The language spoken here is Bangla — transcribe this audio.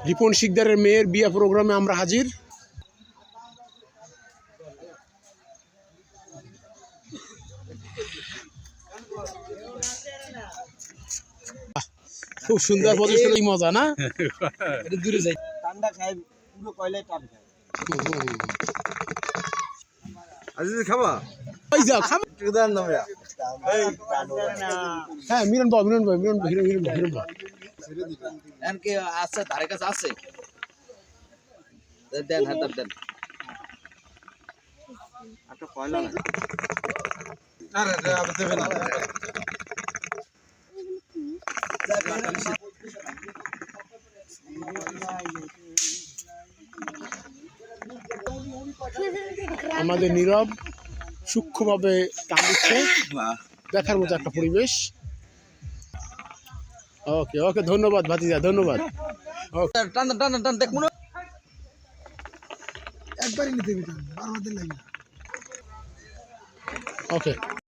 রিপন শিকদারের মেয়ের বিয়ে প্রোগ্রামে আমরা হাজির। খুব সুন্দর প্রতিষ্ঠান, মজা না? দূরে যাই ঠান্ডা খাই পুরো কয়লায় টান খাই। আজিজ খাবা ওই যা খাবে। ঠিকাদার নামে হ্যাঁ মিলন ভাই হিরণ ভাই এনকে আছে তার কাছে আছে দেন হাত দেন একটা কয়লা না আরে আবে দেবে না আমাদের নীরব সূক্ষ্মভাবে টান দিচ্ছে, দেখার মতো একটা পরিবেশ। ওকে ওকে, ধন্যবাদ ভাতিজা, ধন্যবাদ। টান টান টান দেখ মনে একবারই নিতে হবে, বারবার লাগে। ওকে।